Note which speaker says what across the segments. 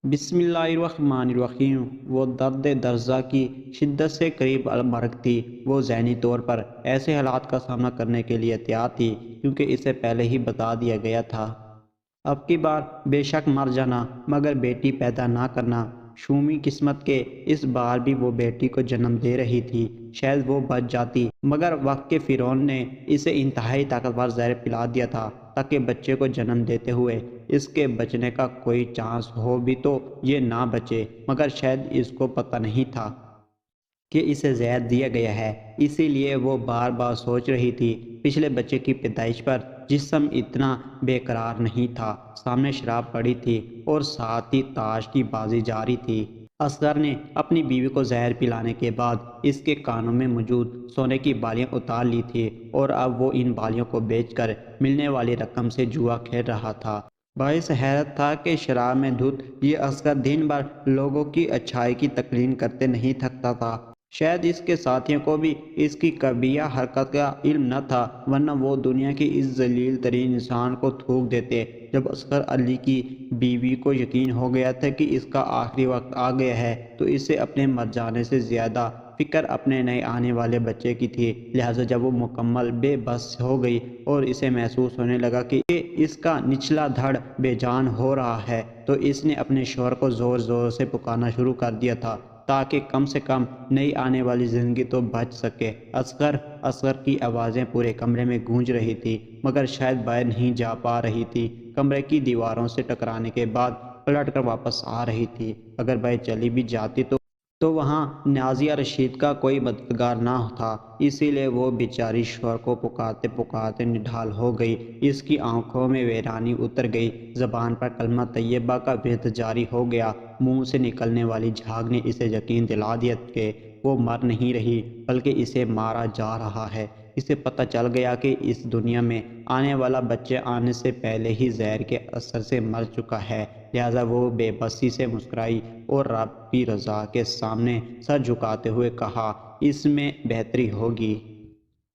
Speaker 1: بسم اللہ الرحمن الرحیم۔ وہ درد درزہ کی شدت سے قریب مرگ تھی۔ وہ ذہنی طور پر ایسے حالات کا سامنا کرنے کے لیے تیار تھی کیونکہ اسے پہلے ہی بتا دیا گیا تھا۔ اب کی بار بے شک مر جانا مگر بیٹی پیدا نہ کرنا۔ شومی قسمت کے اس بار بھی وہ بیٹی کو جنم دے رہی تھی۔ شاید وہ بچ جاتی مگر وقت کے فرعون نے اسے انتہائی طاقتور زہر پلا دیا تھا تاکہ بچے کو جنم دیتے ہوئے اس کے بچنے کا کوئی چانس ہو بھی تو یہ نہ بچے، مگر شاید اس کو پتہ نہیں تھا کہ اسے زہر دیا گیا ہے۔ اسی لیے وہ بار بار سوچ رہی تھی۔ پچھلے بچے کی پیدائش پر جسم اتنا بے قرار نہیں تھا، سامنے شراب پڑی تھی اور ساتھ ہی تاش کی بازی جاری تھی۔ اصغر نے اپنی بیوی کو زہر پلانے کے بعد اس کے کانوں میں موجود سونے کی بالیاں اتار لی تھی اور اب وہ ان بالیوں کو بیچ کر ملنے والی رقم سے جوا کھیل رہا تھا۔ باعث حیرت تھا کہ شراب میں دھت یہ اصغر دن بھر لوگوں کی اچھائی کی تکرین کرتے نہیں تھکتا تھا۔ شاید اس کے ساتھیوں کو بھی اس کی قبیحہ حرکت کا علم نہ تھا، ورنہ وہ دنیا کی اس ذلیل ترین انسان کو تھوک دیتے۔ جب اصغر علی کی بیوی کو یقین ہو گیا تھا کہ اس کا آخری وقت آ گیا ہے تو اسے اپنے مر جانے سے زیادہ فکر اپنے نئے آنے والے بچے کی تھی۔ لہٰذا جب وہ مکمل بے بس ہو گئی اور اسے محسوس ہونے لگا کہ اس کا نچلا دھڑ بے جان ہو رہا ہے تو اس نے اپنے شوہر کو زور زور سے پکارنا شروع کر دیا تھا تاکہ کم سے کم نئی آنے والی زندگی تو بچ سکے۔ اصغر اصغر کی آوازیں پورے کمرے میں گونج رہی تھی مگر شاید باہر نہیں جا پا رہی تھی۔ کمرے کی دیواروں سے ٹکرانے کے بعد پلٹ کر واپس آ رہی تھی۔ اگر باہر چلی بھی جاتی تو وہاں نازیہ رشید کا کوئی مددگار نہ تھا، اسی لیے وہ بیچاری شوہر کو پکارتے پکارتے نڈھال ہو گئی۔ اس کی آنکھوں میں ویرانی اتر گئی، زبان پر کلمہ طیبہ کا ورد جاری ہو گیا۔ منہ سے نکلنے والی جھاگ نے اسے یقین دلا دیا کہ وہ مر نہیں رہی بلکہ اسے مارا جا رہا ہے۔ اسے پتہ چل گیا کہ اس دنیا میں آنے والا بچہ آنے سے پہلے ہی زہر کے اثر سے مر چکا ہے، لہٰذا وہ بے بسی سے مسکرائی اور رب کی رضا کے سامنے سر جھکاتے ہوئے کہا، اس میں بہتری ہوگی،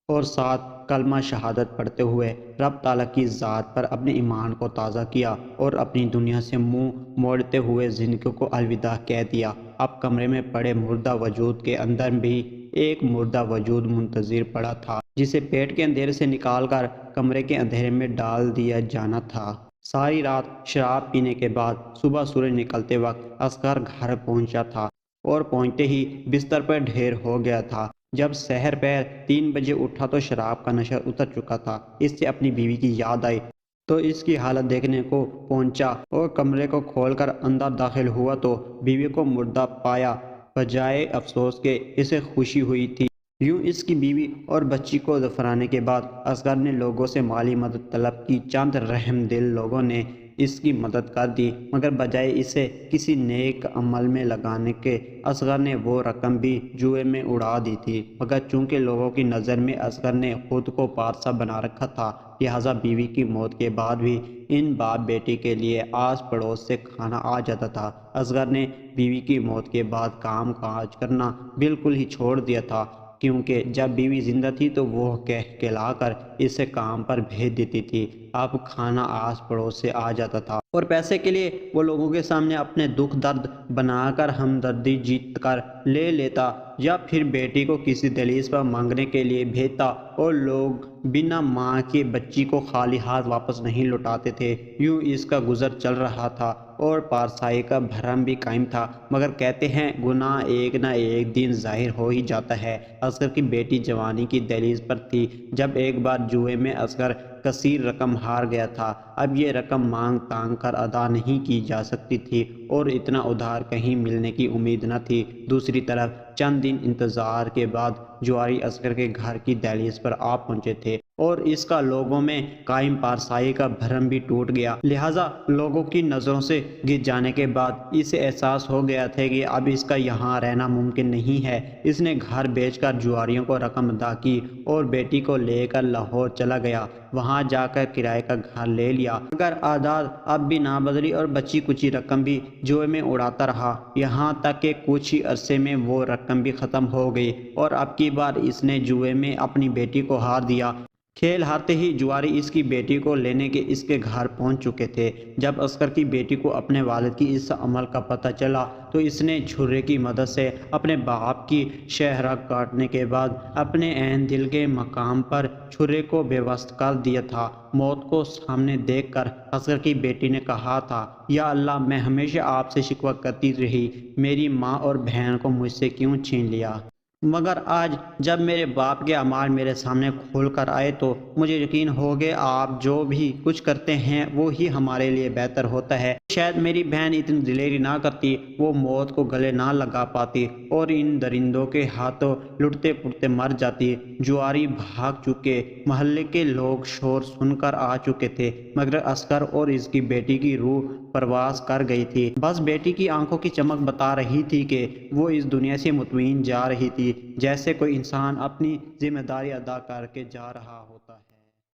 Speaker 1: اور ساتھ کلمہ شہادت پڑھتے ہوئے رب تعالیٰ کی ذات پر اپنے ایمان کو تازہ کیا اور اپنی دنیا سے منہ موڑتے ہوئے زندگی کو الوداع کہہ دیا۔ اب کمرے میں پڑے مردہ وجود کے اندر بھی ایک مردہ وجود منتظر پڑا تھا جسے پیٹ کے اندھیرے سے نکال کر کمرے کے اندھیرے میں ڈال دیا جانا تھا۔ ساری رات شراب پینے کے بعد صبح سورج نکلتے وقت اصغر گھر پہنچا تھا اور پہنچتے ہی بستر پر ڈھیر ہو گیا تھا۔ جب سحر پہر 3 بجے اٹھا تو شراب کا نشہ اتر چکا تھا۔ اس سے اپنی بیوی کی یاد آئی تو اس کی حالت دیکھنے کو پہنچا اور کمرے کو کھول کر اندر داخل ہوا تو بیوی کو مردہ پایا، بجائے افسوس کے اسے خوشی ہوئی تھی۔ یوں اس کی بیوی اور بچی کو دفنانے کے بعد اصغر نے لوگوں سے مالی مدد طلب کی۔ چند رحم دل لوگوں نے اس کی مدد کر دی مگر بجائے اسے کسی نیک عمل میں لگانے کے اصغر نے وہ رقم بھی جوئے میں اڑا دی تھی۔ مگر چونکہ لوگوں کی نظر میں اصغر نے خود کو پادشاہ بنا رکھا تھا، لہٰذا بیوی کی موت کے بعد بھی ان باپ بیٹی کے لیے آس پڑوس سے کھانا آ جاتا تھا۔ اصغر نے بیوی کی موت کے بعد کام کاج کرنا بالکل ہی چھوڑ دیا تھا کیونکہ جب بیوی زندہ تھی تو وہ کہلا کر اسے کام پر بھیج دیتی تھی۔ اب کھانا آس پڑوس سے آ جاتا تھا اور پیسے کے لیے وہ لوگوں کے سامنے اپنے دکھ درد بنا کر ہمدردی جیت کر لے لیتا یا پھر بیٹی کو کسی دہلیز پر مانگنے کے لیے بھیجتا اور لوگ بنا ماں کے بچی کو خالی ہاتھ واپس نہیں لوٹاتے تھے۔ یوں اس کا گزر چل رہا تھا اور پارسائی کا بھرم بھی قائم تھا، مگر کہتے ہیں گناہ ایک نہ ایک دن ظاہر ہو ہی جاتا ہے۔ اصغر کی بیٹی جوانی کی دہلیز پر تھی جب ایک بار جوئے میں اصغر کثیر رقم ہار گیا تھا۔ اب یہ رقم مانگ تانگ کر ادا نہیں کی جا سکتی تھی اور اتنا ادھار کہیں ملنے کی امید نہ تھی۔ دوسری طرف چند دن انتظار کے بعد جواری اصغر کے گھر کی دہلیز پر آ پہنچے تھے اور اس کا لوگوں میں قائم پارسائی کا بھرم بھی ٹوٹ گیا۔ لہٰذا لوگوں کی نظروں سے گر جانے کے بعد اسے احساس ہو گیا تھا کہ اب اس کا یہاں رہنا ممکن نہیں ہے۔ اس نے گھر بیچ کر جواریوں کو رقم ادا کی اور بیٹی کو لے کر لاہور چلا گیا۔ وہاں جا کر کرائے کا گھر لے لیا مگر عادات اب بھی نہ بدلی اور بچی کچی رقم بھی جوئے میں اڑاتا رہا، یہاں تک کہ کچھ ہی عرصے میں وہ رقم بھی ختم ہو گئی اور اب کی بار اس نے جوئے میں اپنی بیٹی کو ہار دیا۔ کھیل ہارتے ہی جواری اس کی بیٹی کو لینے کے اس کے گھر پہنچ چکے تھے۔ جب عسکر کی بیٹی کو اپنے والد کی اس عمل کا پتہ چلا تو اس نے چھرے کی مدد سے اپنے باپ کی شہرگ کاٹنے کے بعد اپنے عین دل کے مقام پر چھرے کو بے وست کر دیا تھا۔ موت کو سامنے دیکھ کر عسکر کی بیٹی نے کہا تھا، یا اللہ، میں ہمیشہ آپ سے شکوہ کرتی رہی، میری ماں اور بہن کو مجھ سے کیوں چھین لیا؟ مگر آج جب میرے باپ کے اعمال میرے سامنے کھول کر آئے تو مجھے یقین ہو گیا آپ جو بھی کچھ کرتے ہیں وہ ہی ہمارے لیے بہتر ہوتا ہے۔ شاید میری بہن اتنی دلیری نہ کرتی، وہ موت کو گلے نہ لگا پاتی اور ان درندوں کے ہاتھوں لٹتے پڑتے مر جاتی۔ جواری بھاگ چکے، محلے کے لوگ شور سن کر آ چکے تھے، مگر عسکر اور اس کی بیٹی کی روح پرواز کر گئی تھی۔ بس بیٹی کی آنکھوں کی چمک بتا رہی تھی کہ وہ اس دنیا سے مطمئن جا رہی تھی، جیسے کوئی انسان اپنی ذمہ داری ادا کر کے جا رہا ہوتا۔